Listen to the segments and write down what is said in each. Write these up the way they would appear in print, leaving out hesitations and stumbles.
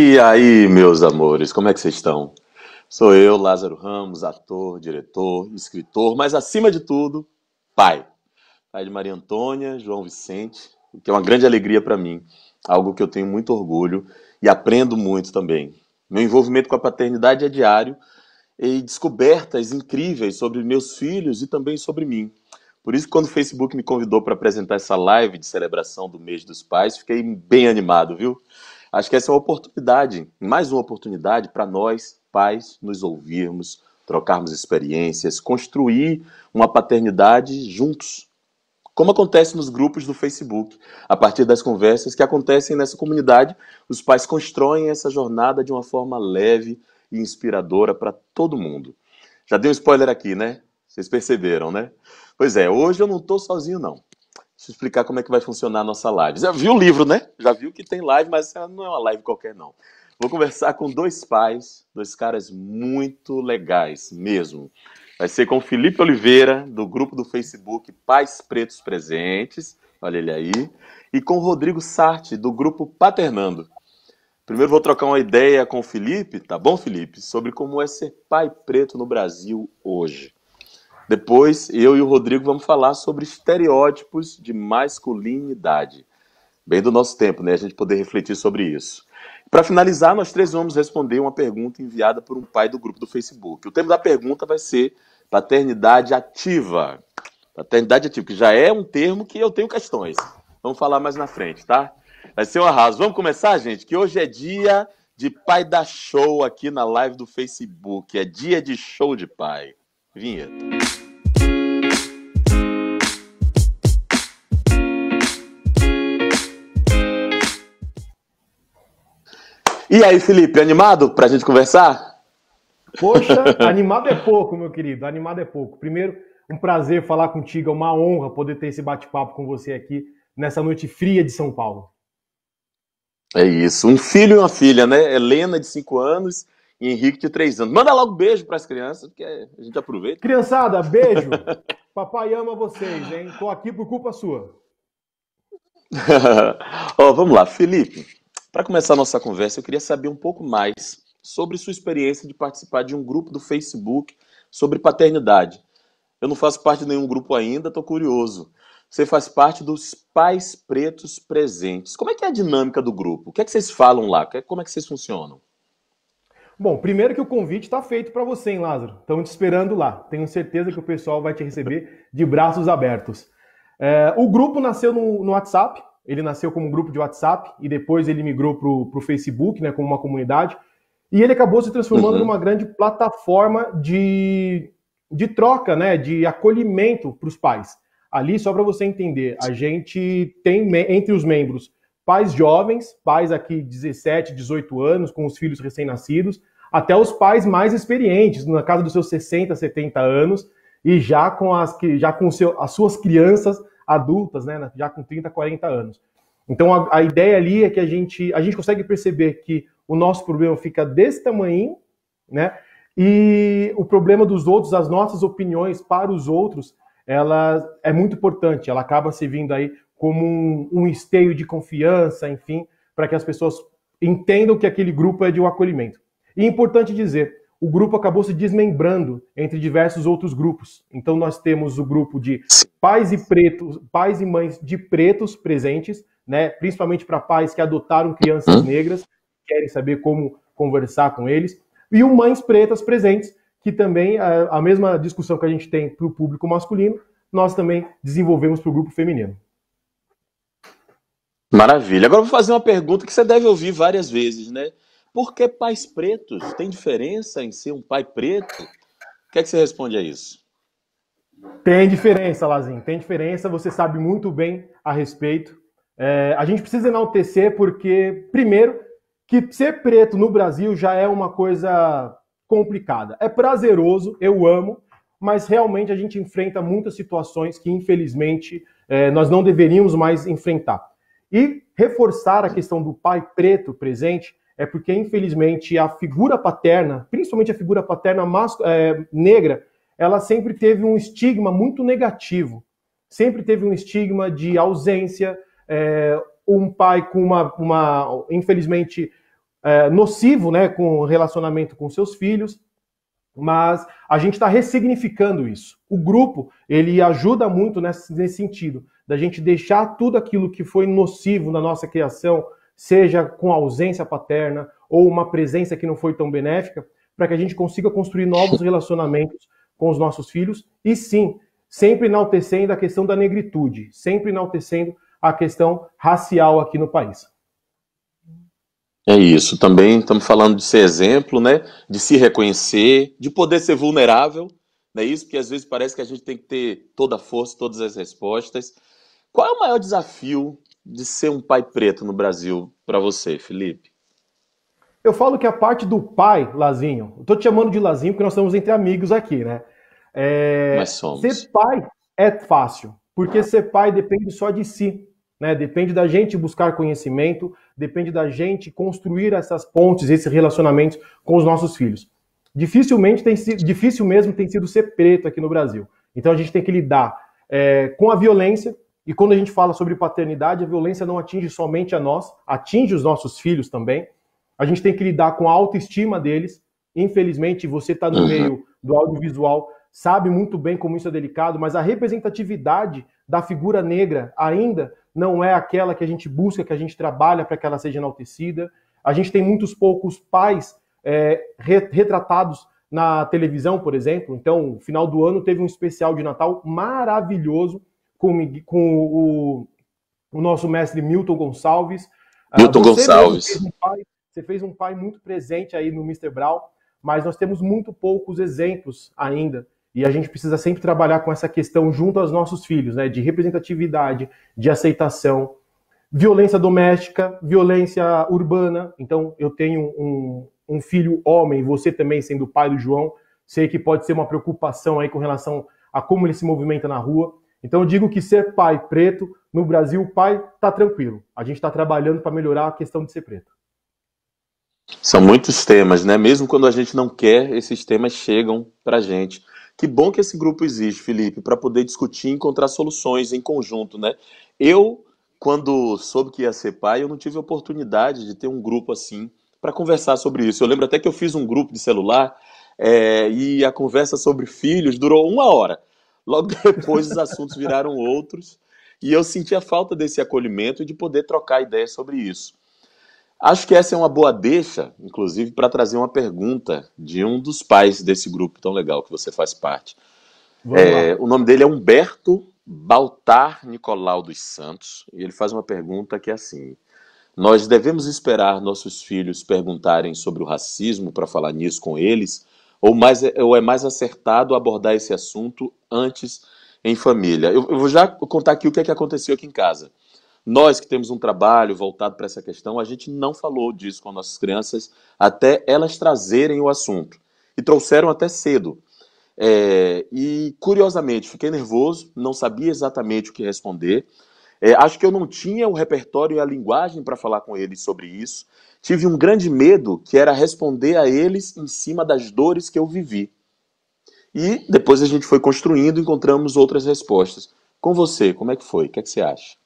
E aí, meus amores, como é que vocês estão? Sou eu, Lázaro Ramos, ator, diretor, escritor, mas acima de tudo, pai. Pai de Maria Antônia, João Vicente, o que é uma grande alegria para mim, algo que eu tenho muito orgulho e aprendo muito também. Meu envolvimento com a paternidade é diário e descobertas incríveis sobre meus filhos e também sobre mim. Por isso, quando o Facebook me convidou para apresentar essa live de celebração do Mês dos Pais, fiquei bem animado, viu? Acho que essa é uma oportunidade, mais uma oportunidade para nós, pais, nos ouvirmos, trocarmos experiências, construir uma paternidade juntos, como acontece nos grupos do Facebook. A partir das conversas que acontecem nessa comunidade, os pais constroem essa jornada de uma forma leve e inspiradora para todo mundo. Já dei um spoiler aqui, né? Vocês perceberam, né? Pois é, hoje eu não estou sozinho, não. Deixa eu explicar como é que vai funcionar a nossa live. Já viu o livro, né? Já viu que tem live, mas não é uma live qualquer, não. Vou conversar com dois pais, dois caras muito legais mesmo. Vai ser com o Felipe Oliveira, do grupo do Facebook Pais Pretos Presentes, olha ele aí, e com o Rodrigo Sarti, do grupo Paternando. Primeiro vou trocar uma ideia com o Felipe, tá bom, Felipe? Sobre como é ser pai preto no Brasil hoje. Depois, eu e o Rodrigo vamos falar sobre estereótipos de masculinidade. Bem do nosso tempo, né? A gente poder refletir sobre isso. Para finalizar, nós três vamos responder uma pergunta enviada por um pai do grupo do Facebook. O tema da pergunta vai ser paternidade ativa. Paternidade ativa, que já é um termo que eu tenho questões. Vamos falar mais na frente, tá? Vai ser um arraso. Vamos começar, gente? Que hoje é dia de pai dar show aqui na live do Facebook. É dia de show de pai. Vinheta. E aí, Felipe, animado pra gente conversar? Poxa, animado é pouco, meu querido, animado é pouco. Primeiro, um prazer falar contigo, é uma honra poder ter esse bate-papo com você aqui nessa noite fria de São Paulo. É isso, um filho e uma filha, né? Helena, de 5 anos, e Henrique, de 3 anos. Manda logo beijo pras crianças, porque a gente aproveita. Criançada, beijo. Papai ama vocês, hein? Tô aqui por culpa sua. Vamos lá, Felipe. Para começar a nossa conversa, eu queria saber um pouco mais sobre sua experiência de participar de um grupo do Facebook sobre paternidade. Eu não faço parte de nenhum grupo ainda, estou curioso. Você faz parte dos Pais Pretos Presentes. Como é que é a dinâmica do grupo? O que é que vocês falam lá? Como é que vocês funcionam? Bom, primeiro que o convite está feito para você, hein, Lázaro? Estamos te esperando lá. Tenho certeza que o pessoal vai te receber de braços abertos. O grupo nasceu no WhatsApp. Ele nasceu como um grupo de WhatsApp e depois ele migrou para o Facebook, né, como uma comunidade. E ele acabou se transformando numa grande plataforma de troca, né, de acolhimento para os pais. Ali, só para você entender, a gente tem entre os membros pais jovens, pais aqui 17, 18 anos, com os filhos recém-nascidos, até os pais mais experientes, na casa dos seus 60, 70 anos, e já com as suas crianças adultas, né, já com 30, 40 anos. Então a ideia ali é que a gente consegue perceber que o nosso problema fica desse tamanho, né, e o problema dos outros, as nossas opiniões para os outros, ela é muito importante, ela acaba servindo aí como um esteio de confiança, enfim, para que as pessoas entendam que aquele grupo é de um acolhimento. E é importante dizer, o grupo acabou se desmembrando entre diversos outros grupos. Então nós temos o grupo de pais e mães de pretos presentes, né, principalmente para pais que adotaram crianças negras, querem saber como conversar com eles, e o Mães Pretas Presentes, que também a mesma discussão que a gente tem para o público masculino, nós também desenvolvemos para o grupo feminino. Maravilha. Agora eu vou fazer uma pergunta que você deve ouvir várias vezes, né? Por que pais pretos? Tem diferença em ser um pai preto? O que é que você responde a isso? Tem diferença, Lazinho, tem diferença, você sabe muito bem a respeito. A gente precisa enaltecer porque, primeiro, que ser preto no Brasil já é uma coisa complicada. É prazeroso, eu amo, mas realmente a gente enfrenta muitas situações que, infelizmente, nós não deveríamos mais enfrentar. E reforçar a questão do pai preto presente é porque, infelizmente, a figura paterna, principalmente a figura paterna negra, ela sempre teve um estigma muito negativo. Sempre teve um estigma de ausência, um pai com infelizmente, nocivo, né, com o relacionamento com seus filhos, mas a gente está ressignificando isso. O grupo, ele ajuda muito nesse sentido, da gente deixar tudo aquilo que foi nocivo na nossa criação, seja com ausência paterna ou uma presença que não foi tão benéfica, para que a gente consiga construir novos relacionamentos com os nossos filhos e sim, sempre enaltecendo a questão da negritude, sempre enaltecendo a questão racial aqui no país. É isso. Também estamos falando de ser exemplo, né? De se reconhecer, de poder ser vulnerável, não é isso? Porque às vezes parece que a gente tem que ter toda a força, todas as respostas. Qual é o maior desafio de ser um pai preto no Brasil para você, Felipe? Eu falo que a parte do pai, Lazinho, eu tô te chamando de Lazinho porque nós estamos entre amigos aqui, né? Mas Ser somos. pai é fácil, porque ser pai depende só de si, né? Depende da gente buscar conhecimento, depende da gente construir essas pontes, esses relacionamentos com os nossos filhos. Difícil mesmo tem sido ser preto aqui no Brasil. Então a gente tem que lidar com a violência, e quando a gente fala sobre paternidade, a violência não atinge somente a nós, atinge os nossos filhos também. A gente tem que lidar com a autoestima deles. Infelizmente, você está no meio do audiovisual, sabe muito bem como isso é delicado, mas a representatividade da figura negra ainda não é aquela que a gente busca, que a gente trabalha para que ela seja enaltecida. A gente tem muitos poucos pais retratados na televisão, por exemplo. Então, no final do ano teve um especial de Natal maravilhoso com o nosso mestre Milton Gonçalves. Milton Você mesmo Gonçalves. fez um pai, você fez um pai muito presente aí no Mister Brown, mas nós temos muito poucos exemplos ainda. E a gente precisa sempre trabalhar com essa questão junto aos nossos filhos, né? De representatividade, de aceitação, violência doméstica, violência urbana. Então, eu tenho um filho homem, você também sendo o pai do João, sei que pode ser uma preocupação aí com relação a como ele se movimenta na rua. Então, eu digo que ser pai preto, no Brasil, o pai está tranquilo. A gente está trabalhando para melhorar a questão de ser preto. São muitos temas, né? Mesmo quando a gente não quer, esses temas chegam pra gente. Que bom que esse grupo existe, Felipe, para poder discutir e encontrar soluções em conjunto, né? Eu, quando soube que ia ser pai, eu não tive oportunidade de ter um grupo assim para conversar sobre isso. Eu lembro até que eu fiz um grupo de celular e a conversa sobre filhos durou 1 hora. Logo depois os assuntos viraram outros e eu senti a falta desse acolhimento e de poder trocar ideias sobre isso. Acho que essa é uma boa deixa, inclusive, para trazer uma pergunta de um dos pais desse grupo tão legal que você faz parte. Vamos lá. O nome dele é Humberto Baltar Nicolau dos Santos, e ele faz uma pergunta que é assim: nós devemos esperar nossos filhos perguntarem sobre o racismo para falar nisso com eles, ou é mais acertado abordar esse assunto antes em família? Eu vou já contar aqui o que é que aconteceu aqui em casa. Nós que temos um trabalho voltado para essa questão, a gente não falou disso com nossas crianças até elas trazerem o assunto. E trouxeram até cedo. E, curiosamente, fiquei nervoso, não sabia exatamente o que responder. Acho que eu não tinha o repertório e a linguagem para falar com eles sobre isso. Tive um grande medo, que era responder a eles em cima das dores que eu vivi. E depois a gente foi construindo, encontramos outras respostas. Com você, como é que foi? O que é que você acha?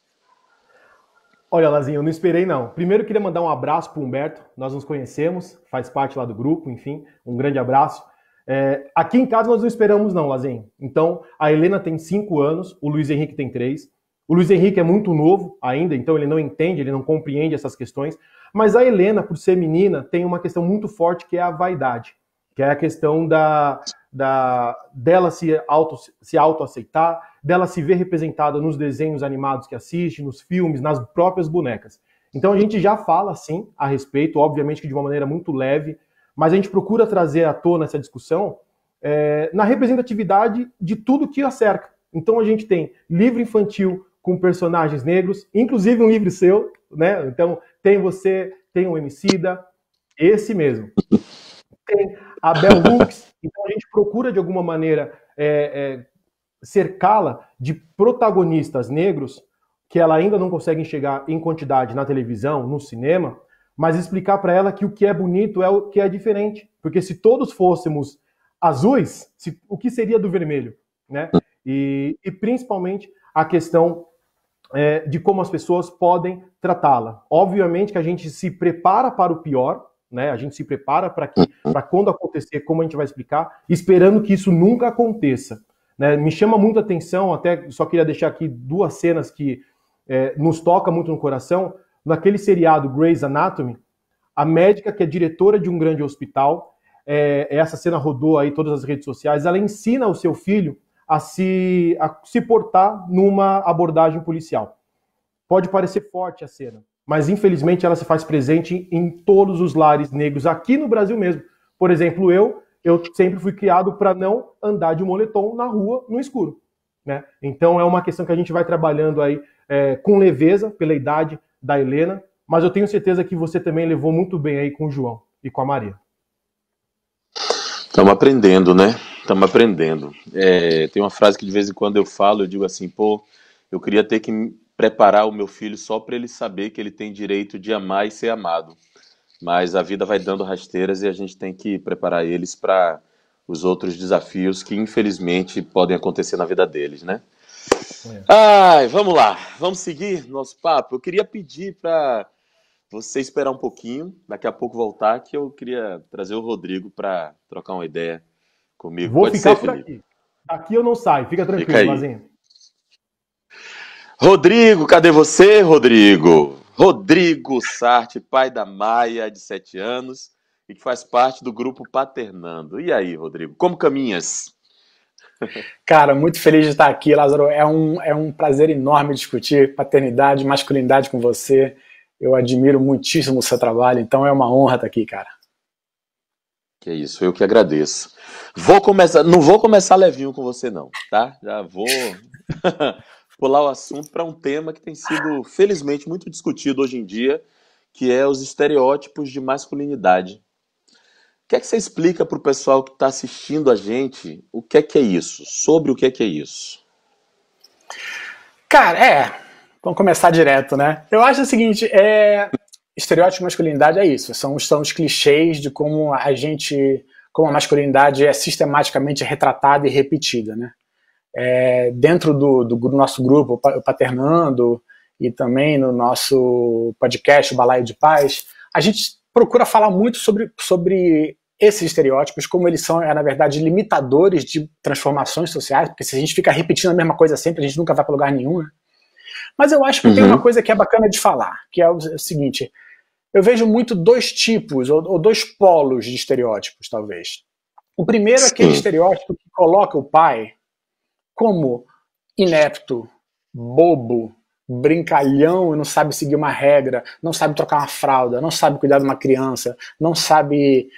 Olha, Lazinho, eu não esperei não. Primeiro eu queria mandar um abraço para o Humberto, nós nos conhecemos, faz parte lá do grupo, enfim, um grande abraço. Aqui em casa nós não esperamos não, Lazinho. Então, a Helena tem 5 anos, o Luiz Henrique tem 3. O Luiz Henrique é muito novo ainda, então ele não entende, ele não compreende essas questões. Mas a Helena, por ser menina, tem uma questão muito forte que é a vaidade, que é a questão dela se autoaceitar, dela se ver representada nos desenhos animados que assiste, nos filmes, nas próprias bonecas. Então a gente já fala, sim, a respeito, obviamente que de uma maneira muito leve, mas a gente procura trazer à tona essa discussão na representatividade de tudo que a cerca. Então a gente tem livro infantil com personagens negros, inclusive um livro seu, né? Então tem você, tem o Emicida, esse mesmo. Tem a Bell Hooks, então a gente procura de alguma maneira cercá-la de protagonistas negros que ela ainda não consegue enxergar em quantidade na televisão, no cinema, mas explicar para ela que o que é bonito é o que é diferente. Porque se todos fôssemos azuis, o que seria do vermelho? Né? E principalmente a questão de como as pessoas podem tratá-la. Obviamente que a gente se prepara para o pior, né? A gente se prepara para quando acontecer, como a gente vai explicar, esperando que isso nunca aconteça. Né? Me chama muito a atenção, até só queria deixar aqui duas cenas que nos toca muito no coração. Naquele seriado Grey's Anatomy, a médica que é diretora de um grande hospital, essa cena rodou aí todas as redes sociais, ela ensina o seu filho a se portar numa abordagem policial. Pode parecer forte a cena, mas infelizmente ela se faz presente em todos os lares negros, aqui no Brasil mesmo. Por exemplo, eu sempre fui criado para não andar de moletom na rua, no escuro. Né? Então é uma questão que a gente vai trabalhando aí com leveza, pela idade da Helena, mas eu tenho certeza que você também levou muito bem aí com o João e com a Maria. Estamos aprendendo, né? Estamos aprendendo. Tem uma frase que de vez em quando eu falo, eu digo assim, eu queria ter que preparar o meu filho só para ele saber que ele tem direito de amar e ser amado. Mas a vida vai dando rasteiras e a gente tem que preparar eles para os outros desafios que infelizmente podem acontecer na vida deles, né? Vamos lá, vamos seguir nosso papo. Eu queria pedir para você esperar um pouquinho, daqui a pouco voltar, que eu queria trazer o Rodrigo para trocar uma ideia comigo. Vou Pode ficar ser, por Felipe? aqui. Daqui eu não saio, fica tranquilo, Fica aí. Lazinho. Rodrigo, cadê você, Rodrigo? Rodrigo Sarti, pai da Maia, de 7 anos, e que faz parte do grupo Paternando. E aí, Rodrigo, como caminhas? Cara, muito feliz de estar aqui, Lázaro. É um prazer enorme discutir paternidade, masculinidade com você. Eu admiro muitíssimo o seu trabalho, então é uma honra estar aqui, cara. Que isso, eu que agradeço. Não vou começar levinho com você não, tá? Já vou pular o assunto para um tema que tem sido, felizmente, muito discutido hoje em dia, que é os estereótipos de masculinidade. O que é que você explica para o pessoal que está assistindo a gente o que é isso? Sobre o que é isso? Cara, vamos começar direto, né? Eu acho o seguinte, estereótipo de masculinidade é isso, são os clichês de como a masculinidade é sistematicamente retratada e repetida, né? Dentro do nosso grupo, o Paternando, e também no nosso podcast, o Balaio de Paz, a gente procura falar muito sobre esses estereótipos, como eles são, na verdade, limitadores de transformações sociais, porque se a gente fica repetindo a mesma coisa sempre, a gente nunca vai para lugar nenhum, né? Mas eu acho que tem uma coisa que é bacana de falar, que é o seguinte, eu vejo muito dois tipos, ou dois polos de estereótipos, talvez. O primeiro é aquele estereótipo que coloca o pai como inepto, bobo, brincalhão e não sabe seguir uma regra, não sabe trocar uma fralda, não sabe cuidar de uma criança, não sabe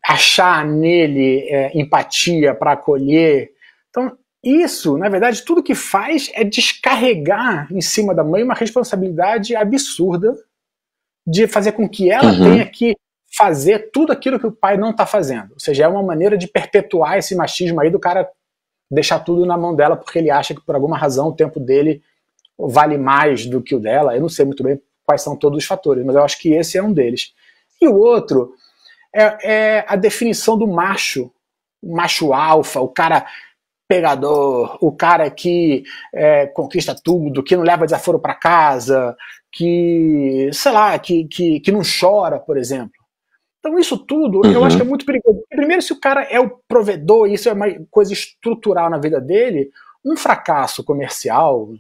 achar nele empatia para acolher. Então, isso, na verdade, tudo que faz é descarregar em cima da mãe uma responsabilidade absurda de fazer com que ela tenha que fazer tudo aquilo que o pai não está fazendo. Ou seja, é uma maneira de perpetuar esse machismo aí do cara deixar tudo na mão dela porque ele acha que por alguma razão o tempo dele vale mais do que o dela. Eu não sei muito bem quais são todos os fatores, mas eu acho que esse é um deles. E o outro é a definição do macho, o macho alfa, o cara pegador, o cara que conquista tudo, que não leva desaforo para casa, que, sei lá, que não chora, por exemplo. Então isso tudo eu acho que é muito perigoso. Primeiro, se o cara é o provedor, isso é uma coisa estrutural na vida dele, um fracasso comercial,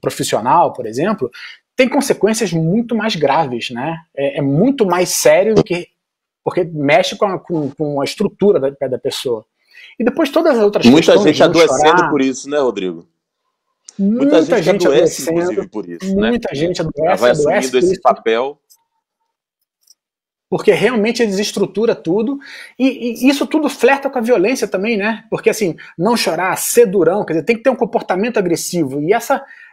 profissional, por exemplo, tem consequências muito mais graves, né? É muito mais sério do que... porque mexe com a estrutura da pessoa. E depois todas as outras questões... Muita gente adoecendo por isso, né, Rodrigo? Muita gente adoece, inclusive, por isso, né? Muita gente adoece. Vai assumindo esse papel... Porque realmente desestrutura tudo, e isso tudo flerta com a violência também, né? Porque assim, não chorar, ser durão, quer dizer, tem que ter um comportamento agressivo, e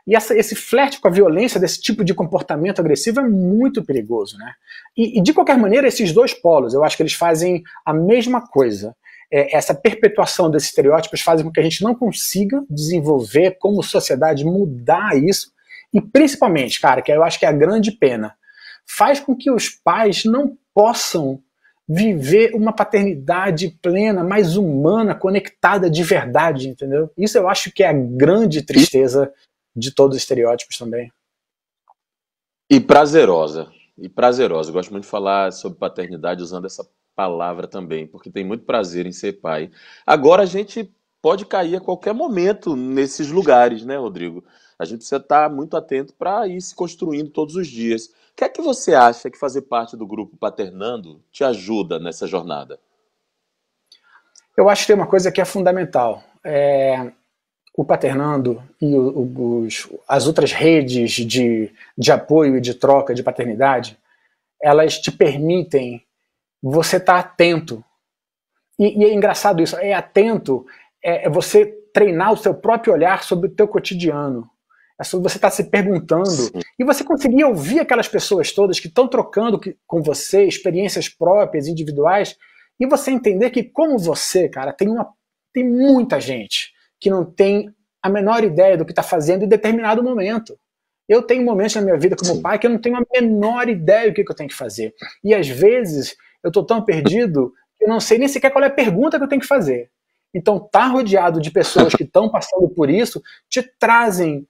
esse flerte com a violência desse tipo de comportamento agressivo é muito perigoso, né? E de qualquer maneira, esses dois polos, eu acho que eles fazem a mesma coisa. Essa perpetuação desses estereótipos faz com que a gente não consiga desenvolver como sociedade, mudar isso, e principalmente, cara, que eu acho que é a grande pena, faz com que os pais não possam viver uma paternidade plena, mais humana, conectada de verdade, entendeu? Isso eu acho que é a grande tristeza de todos os estereótipos também. E prazerosa. E prazerosa. Eu gosto muito de falar sobre paternidade usando essa palavra também, porque tem muito prazer em ser pai. Agora a gente pode cair a qualquer momento nesses lugares, né, Rodrigo? A gente precisa estar muito atento para ir se construindo todos os dias. O que é que você acha que fazer parte do grupo Paternando te ajuda nessa jornada? Eu acho que tem uma coisa que é fundamental. O Paternando e as outras redes de apoio e de troca de paternidade, elas te permitem você estar atento. E é engraçado isso, atento é você treinar o seu próprio olhar sobre o teu cotidiano. É sobre você estar se perguntando. Sim. E você conseguir ouvir aquelas pessoas todas que estão trocando com você experiências próprias, individuais, e você entender que, como você, cara, tem muita gente que não tem a menor ideia do que está fazendo em determinado momento. Eu tenho momentos na minha vida como pai que eu não tenho a menor ideia do que eu tenho que fazer. E às vezes eu estou tão perdido que eu não sei nem sequer qual é a pergunta que eu tenho que fazer. Então, estar rodeado de pessoas que estão passando por isso te trazem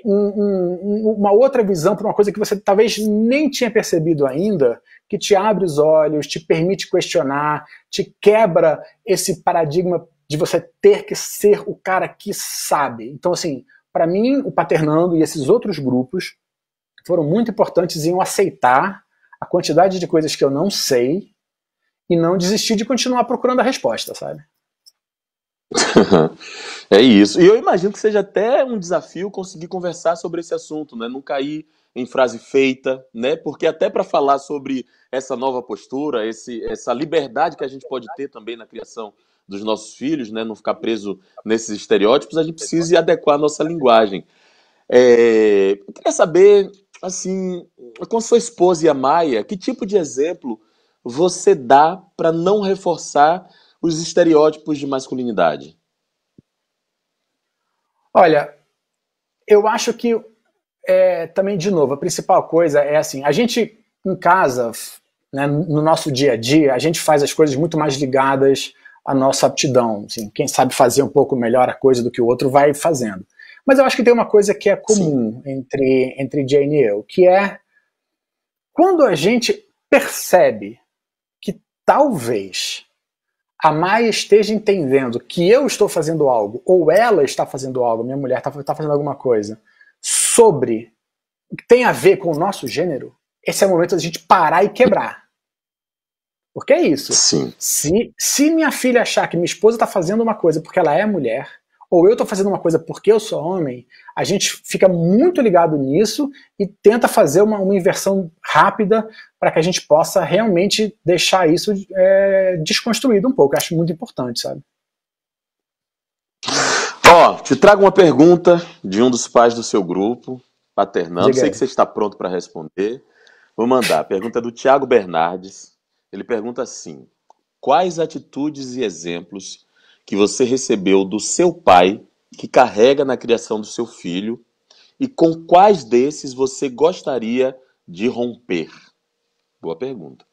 uma outra visão para uma coisa que você talvez nem tinha percebido ainda, que te abre os olhos, te permite questionar, te quebra esse paradigma de você ter que ser o cara que sabe. Então, assim, para mim, o Paternando e esses outros grupos foram muito importantes em eu aceitar a quantidade de coisas que eu não sei e não desistir de continuar procurando a resposta, sabe? É isso. E eu imagino que seja até um desafio conseguir conversar sobre esse assunto, né? Não cair em frase feita, né? Porque até para falar sobre essa nova postura, essa liberdade que a gente pode ter também na criação dos nossos filhos, né? Não ficar preso nesses estereótipos, a gente precisa adequar a nossa linguagem. Eu queria saber, assim, com sua esposa e a Maia, que tipo de exemplo você dá para não reforçar os estereótipos de masculinidade? Olha, eu acho que também, de novo, a principal coisa é assim, a gente em casa, né, no nosso dia a dia, a gente faz as coisas muito mais ligadas à nossa aptidão. Assim, quem sabe fazer um pouco melhor a coisa do que o outro vai fazendo. Mas eu acho que tem uma coisa que é comum entre Jane e eu, que é quando a gente percebe que talvez a Maia esteja entendendo que eu estou fazendo algo, ou ela está fazendo algo, minha mulher está fazendo alguma coisa, sobre o que tem a ver com o nosso gênero, esse é o momento da gente parar e quebrar. Porque é isso. Sim. Se minha filha achar que minha esposa está fazendo uma coisa porque ela é mulher, ou eu estou fazendo uma coisa porque eu sou homem, a gente fica muito ligado nisso e tenta fazer uma inversão rápida para que a gente possa realmente deixar isso desconstruído um pouco. Eu acho muito importante, sabe? Te trago uma pergunta de um dos pais do seu grupo, Paternando. Sei que você está pronto para responder. Vou mandar. A pergunta é do Thiago Bernardes. Ele pergunta assim: quais atitudes e exemplos que você recebeu do seu pai que carrega na criação do seu filho e com quais desses você gostaria de romper? Boa pergunta.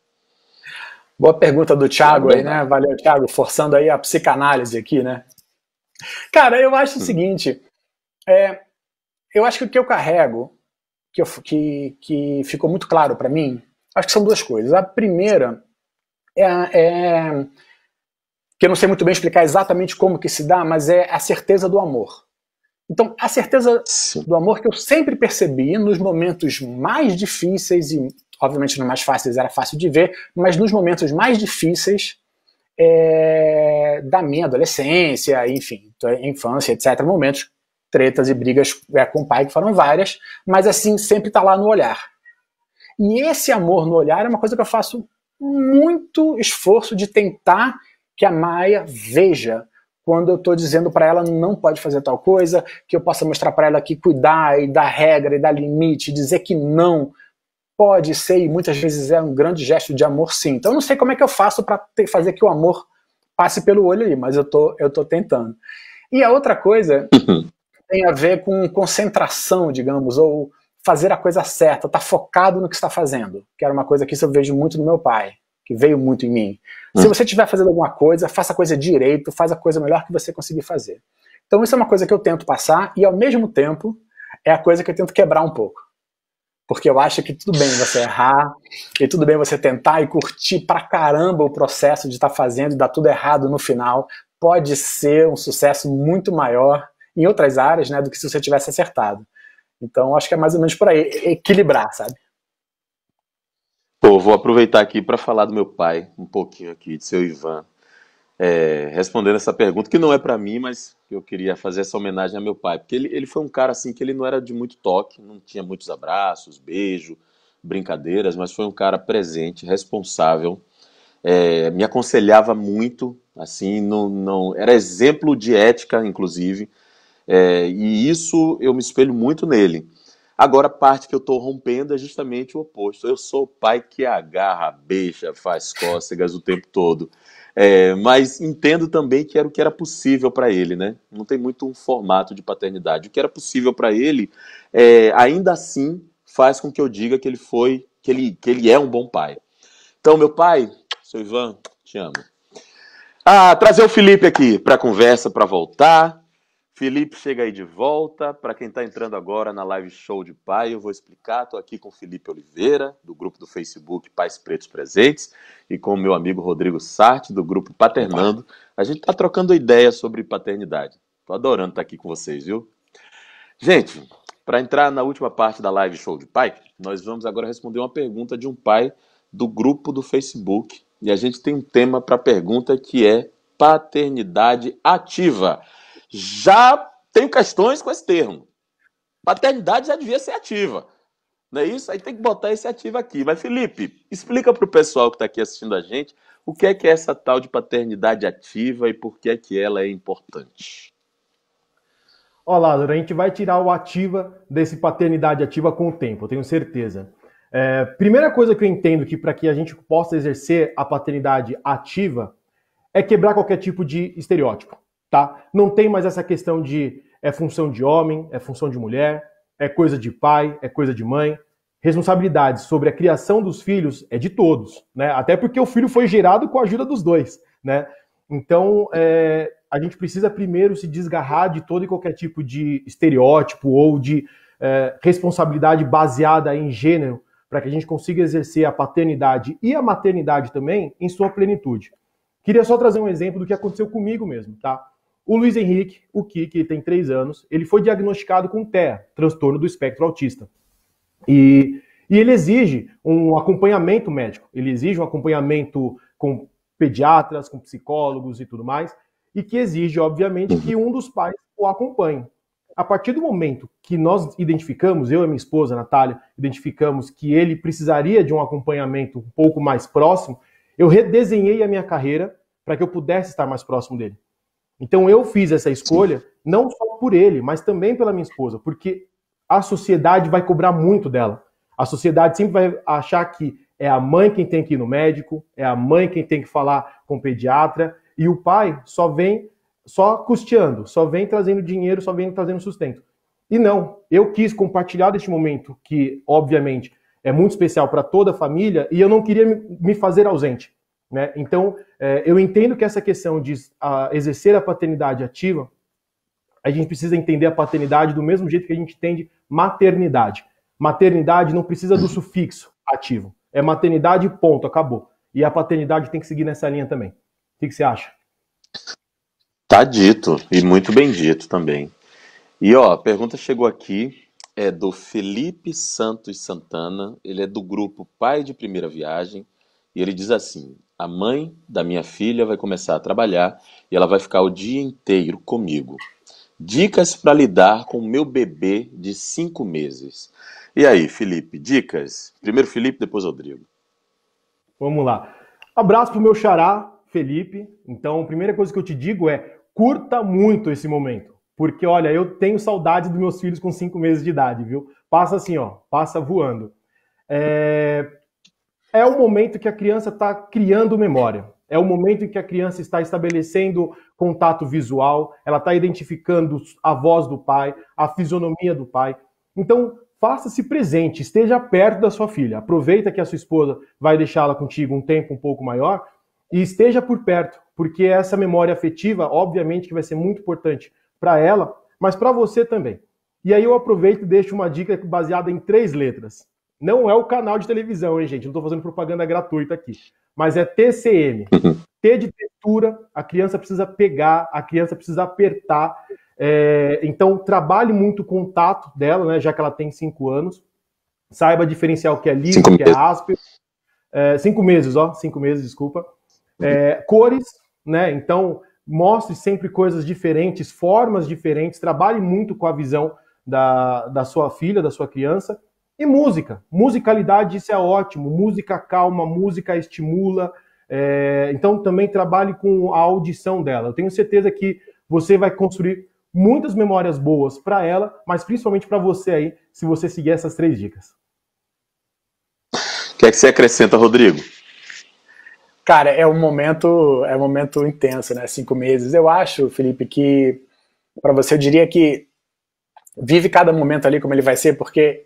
Boa pergunta do Thiago aí, né? Valeu, Thiago, forçando aí a psicanálise aqui, né? Cara, eu acho o seguinte, eu acho que o que eu carrego, que ficou muito claro para mim, acho que são duas coisas. A primeira que eu não sei muito bem explicar exatamente como que se dá, mas é a certeza do amor. Então, a certeza do amor que eu sempre percebi nos momentos mais difíceis, e obviamente nos mais fáceis era fácil de ver, mas nos momentos mais difíceis da minha adolescência, enfim, infância, etc., momentos, tretas e brigas com o pai, que foram várias, mas assim, sempre tá lá no olhar. E esse amor no olhar é uma coisa que eu faço muito esforço de tentar que a Maia veja quando eu estou dizendo para ela não pode fazer tal coisa, que eu possa mostrar para ela que cuidar e dar regra e dar limite, dizer que não pode ser, e muitas vezes é um grande gesto de amor, sim. Então eu não sei como é que eu faço para fazer que o amor passe pelo olho ali, mas eu tô tentando. E a outra coisa tem a ver com concentração, digamos, ou fazer a coisa certa, estar focado no que está fazendo, que era uma coisa que isso eu vejo muito no meu pai, que veio muito em mim. Se você estiver fazendo alguma coisa, faça a coisa direito, faz a coisa melhor que você conseguir fazer. Então isso é uma coisa que eu tento passar, e ao mesmo tempo é a coisa que eu tento quebrar um pouco. Porque eu acho que tudo bem você errar, e tudo bem você tentar e curtir pra caramba o processo de estar fazendo e dar tudo errado no final. Pode ser um sucesso muito maior em outras áreas, né, do que se você tivesse acertado. Então, acho que é mais ou menos por aí, equilibrar, sabe? Pô, vou aproveitar aqui para falar do meu pai, um pouquinho aqui, de seu Ivan. Respondendo essa pergunta, que não é para mim, mas eu queria fazer essa homenagem a meu pai, porque ele foi um cara assim que ele não era de muito toque, não tinha muitos abraços, beijo, brincadeiras, mas foi um cara presente, responsável, me aconselhava muito, assim, era exemplo de ética, inclusive, e isso eu me espelho muito nele. Agora, a parte que eu estou rompendo é justamente o oposto. Eu sou o pai que agarra, beija, faz cócegas o tempo todo. Mas entendo também que era o que era possível para ele, né? Não tem muito um formato de paternidade. O que era possível para ele, ainda assim, faz com que eu diga que ele é um bom pai. Então, meu pai, seu Ivan, te amo. Trazer o Felipe aqui para a conversa, para voltar. Felipe chega aí de volta. Para quem está entrando agora na live Show de Pai, eu vou explicar. Estou aqui com o Felipe Oliveira, do grupo do Facebook Pais Pretos Presentes, e com o meu amigo Rodrigo Sarti, do grupo Paternando. A gente está trocando ideias sobre paternidade. Estou adorando estar aqui com vocês, viu? Gente, para entrar na última parte da live Show de Pai, nós vamos agora responder uma pergunta de um pai do grupo do Facebook. E a gente tem um tema para a pergunta que é paternidade ativa. Já tenho questões com esse termo. Paternidade já devia ser ativa. Não é isso? Aí tem que botar esse ativo aqui. Mas, Felipe, explica para o pessoal que está aqui assistindo a gente o que é essa tal de paternidade ativa e por que é que ela é importante. Ó, Lázaro, a gente vai tirar o ativa desse paternidade ativa com o tempo, eu tenho certeza. Primeira coisa que eu entendo que para que a gente possa exercer a paternidade ativa é quebrar qualquer tipo de estereótipo. Tá? Não tem mais essa questão de é função de homem, é função de mulher, é coisa de pai, é coisa de mãe. Responsabilidade sobre a criação dos filhos é de todos, né? Até porque o filho foi gerado com a ajuda dos dois, né? Então, a gente precisa primeiro se desgarrar de todo e qualquer tipo de estereótipo ou de responsabilidade baseada em gênero para que a gente consiga exercer a paternidade e a maternidade também em sua plenitude. Queria só trazer um exemplo do que aconteceu comigo mesmo, tá? O Luiz Henrique, o Kiki, ele tem 3 anos, ele foi diagnosticado com TEA, transtorno do espectro autista. E ele exige um acompanhamento médico, ele exige um acompanhamento com pediatras, com psicólogos e tudo mais, e que exige, obviamente, que um dos pais o acompanhe. A partir do momento que nós identificamos, eu e minha esposa, Natália, identificamos que ele precisaria de um acompanhamento um pouco mais próximo, eu redesenhei a minha carreira para que eu pudesse estar mais próximo dele. Então eu fiz essa escolha, não só por ele, mas também pela minha esposa, porque a sociedade vai cobrar muito dela. A sociedade sempre vai achar que é a mãe quem tem que ir no médico, é a mãe quem tem que falar com o pediatra, e o pai só vem custeando, só vem trazendo dinheiro, só vem trazendo sustento. E não, eu quis compartilhar deste momento, que obviamente é muito especial para toda a família, e eu não queria me fazer ausente. Né? Então, eu entendo que essa questão de exercer a paternidade ativa, a gente precisa entender a paternidade do mesmo jeito que a gente entende maternidade. Maternidade não precisa do sufixo ativo. É maternidade, ponto, acabou. E a paternidade tem que seguir nessa linha também. O que você acha? Tá dito, e muito bem dito também. E ó, a pergunta chegou aqui, é do Felipe Santos Santana, ele é do grupo Pai de Primeira Viagem, e ele diz assim: a mãe da minha filha vai começar a trabalhar e ela vai ficar o dia inteiro comigo. Dicas para lidar com o meu bebê de 5 meses. E aí, Felipe, dicas? Primeiro Felipe, depois Rodrigo. Vamos lá. Abraço pro meu xará, Felipe. Então, a primeira coisa que eu te digo é curta muito esse momento. Porque, olha, eu tenho saudade dos meus filhos com 5 meses de idade, viu? Passa assim, ó, passa voando. É o momento que a criança está criando memória. É o momento em que a criança está estabelecendo contato visual, ela está identificando a voz do pai, a fisionomia do pai. Então, faça-se presente, esteja perto da sua filha. Aproveita que a sua esposa vai deixá-la contigo um tempo um pouco maior e esteja por perto, porque essa memória afetiva, obviamente, que vai ser muito importante para ela, mas para você também. E aí eu aproveito e deixo uma dica baseada em 3 letras. Não é o canal de televisão, hein, gente? Não estou fazendo propaganda gratuita aqui. Mas é TCM. T de textura, a criança precisa pegar, a criança precisa apertar. Então, trabalhe muito com o tato dela, né, já que ela tem 5 anos. Saiba diferenciar o que é liso, o que é áspero. 5 meses, 5 meses, desculpa. Cores, né? Então, mostre sempre coisas diferentes, formas diferentes. Trabalhe muito com a visão da sua filha, da sua criança. E música. Musicalidade, isso é ótimo. Música calma, música estimula. Então, também trabalhe com a audição dela. Eu tenho certeza que você vai construir muitas memórias boas para ela, mas principalmente para você aí, se você seguir essas 3 dicas. O que é que você acrescenta, Rodrigo? Cara, é um momento intenso, né? 5 meses. Eu acho, Felipe, que para você eu diria que vive cada momento ali como ele vai ser, porque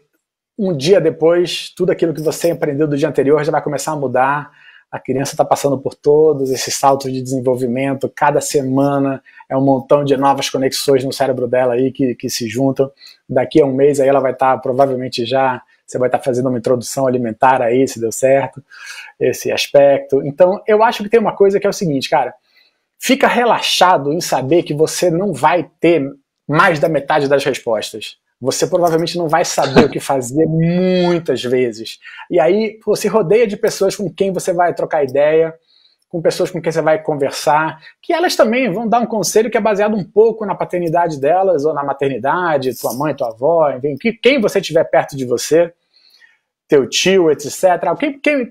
um dia depois, tudo aquilo que você aprendeu do dia anterior já vai começar a mudar. A criança está passando por todos esses saltos de desenvolvimento. Cada semana é um montão de novas conexões no cérebro dela aí que se juntam. Daqui a um mês aí ela vai estar provavelmente já... Você vai estar fazendo uma introdução alimentar aí, se deu certo, esse aspecto. Então, eu acho que tem uma coisa que é o seguinte, cara. Fica relaxado em saber que você não vai ter mais da metade das respostas. Você provavelmente não vai saber o que fazer muitas vezes. E aí você rodeia de pessoas com quem você vai trocar ideia, com pessoas com quem você vai conversar, que elas também vão dar um conselho que é baseado um pouco na paternidade delas, ou na maternidade, tua mãe, tua avó, enfim, quem você tiver perto de você, teu tio, etc.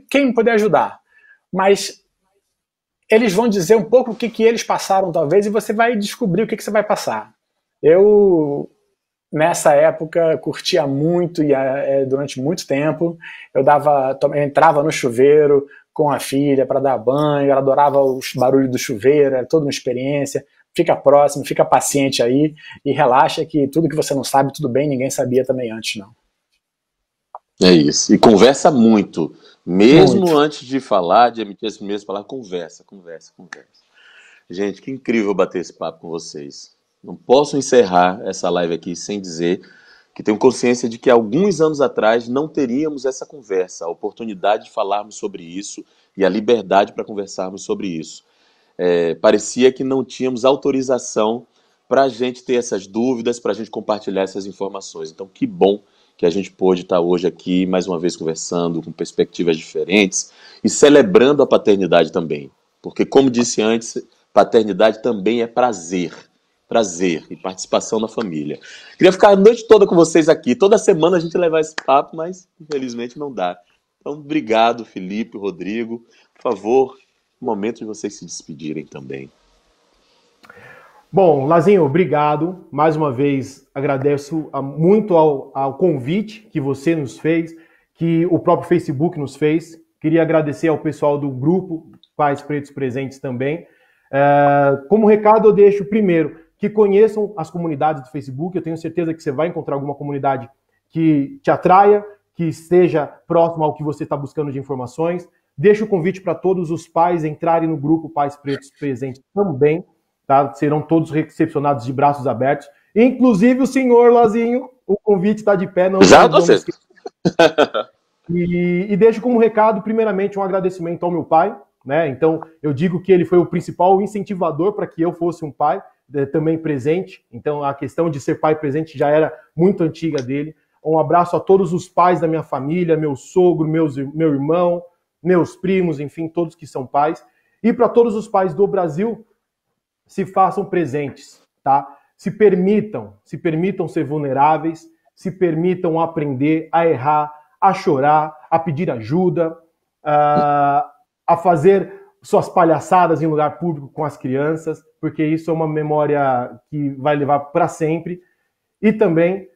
Quem puder ajudar. Mas eles vão dizer um pouco o que eles passaram, talvez, e você vai descobrir o que você vai passar. Eu... Nessa época, curtia muito e durante muito tempo. Eu entrava no chuveiro com a filha para dar banho, ela adorava os barulhos do chuveiro, era toda uma experiência. Fica próximo, fica paciente aí e relaxa que tudo que você não sabe, tudo bem, ninguém sabia também antes, não. É isso. E conversa muito. Mesmo muito. Antes de falar, de emitir as primeiras palavras, conversa. Gente, que incrível bater esse papo com vocês. Não posso encerrar essa live aqui sem dizer que tenho consciência de que alguns anos atrás não teríamos essa conversa, a oportunidade de falarmos sobre isso e a liberdade para conversarmos sobre isso. Parecia que não tínhamos autorização para a gente ter essas dúvidas, para a gente compartilhar essas informações. Então, que bom que a gente pôde estar hoje aqui, mais uma vez conversando, com perspectivas diferentes e celebrando a paternidade também. Porque, como disse antes, paternidade também é prazer e participação na família. Queria ficar a noite toda com vocês aqui. Toda semana a gente levar esse papo, mas infelizmente não dá. Então, obrigado, Felipe, Rodrigo. Por favor, momento de vocês se despedirem também. Bom, Lazinho, obrigado. Mais uma vez, agradeço muito ao convite que você nos fez, que o próprio Facebook nos fez. Queria agradecer ao pessoal do grupo Pais Pretos Presentes também. Como recado, eu deixo primeiro que conheçam as comunidades do Facebook. Eu tenho certeza que você vai encontrar alguma comunidade que te atraia, que esteja próximo ao que você está buscando de informações. Deixo o convite para todos os pais entrarem no grupo Pais Pretos Presentes também. Tá? Serão todos recepcionados de braços abertos. Inclusive o senhor Lazinho, o convite está de pé. Não já você. E deixo como recado, primeiramente, um agradecimento ao meu pai. Né? Então, eu digo que ele foi o principal incentivador para que eu fosse um pai também presente. Então, a questão de ser pai presente já era muito antiga dele. Um abraço a todos os pais da minha família, meu sogro, meu irmão, meus primos, enfim, todos que são pais. E para todos os pais do Brasil, se façam presentes, tá? Se permitam ser vulneráveis, se permitam aprender, a errar, a chorar, a pedir ajuda, a fazer suas palhaçadas em lugar público com as crianças, porque isso é uma memória que vai levar para sempre. E também,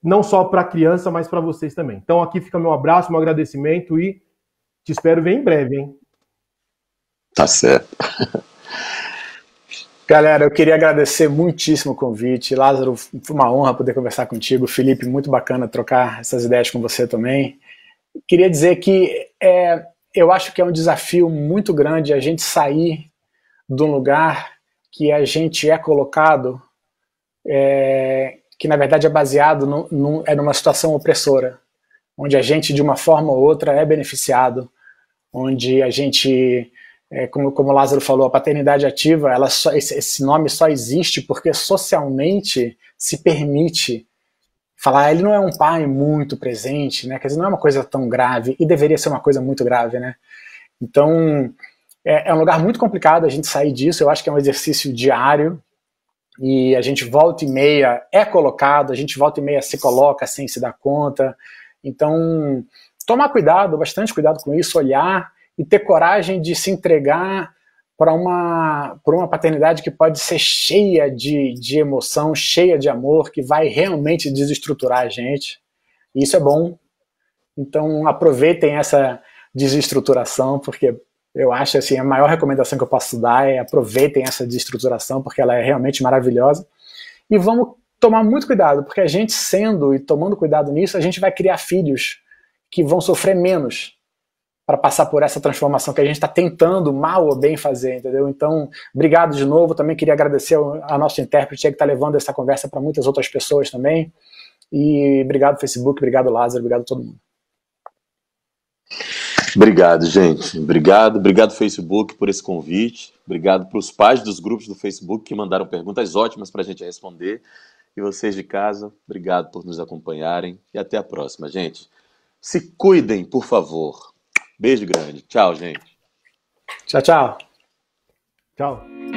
não só para a criança, mas para vocês também. Então aqui fica meu abraço, meu agradecimento e te espero ver em breve, hein? Tá certo. Galera, eu queria agradecer muitíssimo o convite. Lázaro, foi uma honra poder conversar contigo. Felipe, muito bacana trocar essas ideias com você também. Queria dizer que eu acho que é um desafio muito grande a gente sair de um lugar que a gente é colocado que na verdade é baseado numa situação opressora, onde a gente, de uma forma ou outra, é beneficiado, onde a gente, como o Lázaro falou, a paternidade ativa, esse nome só existe porque socialmente se permite falar, ele não é um pai muito presente, né? Quer dizer, não é uma coisa tão grave, e deveria ser uma coisa muito grave, né? Então, é um lugar muito complicado a gente sair disso, eu acho que é um exercício diário, e a gente volta e meia é colocado, a gente volta e meia se coloca sem se dar conta. Então, tomar cuidado, bastante cuidado com isso, olhar e ter coragem de se entregar por uma paternidade que pode ser cheia de emoção, cheia de amor, que vai realmente desestruturar a gente. E isso é bom. Então, aproveitem essa desestruturação, porque eu acho assim, a maior recomendação que eu posso dar é aproveitem essa desestruturação, porque ela é realmente maravilhosa. E vamos tomar muito cuidado, porque a gente sendo e tomando cuidado nisso, a gente vai criar filhos que vão sofrer menos para passar por essa transformação que a gente está tentando, mal ou bem, fazer, entendeu? Então, obrigado de novo. Também queria agradecer a nosso intérprete que está levando essa conversa para muitas outras pessoas também. E obrigado, Facebook, obrigado, Lázaro, obrigado a todo mundo. Obrigado, gente. Obrigado, Facebook, por esse convite. Obrigado para os pais dos grupos do Facebook que mandaram perguntas ótimas para a gente responder. E vocês de casa, obrigado por nos acompanharem. E até a próxima, gente. Se cuidem, por favor. Beijo grande. Tchau, gente. Tchau, tchau. Tchau.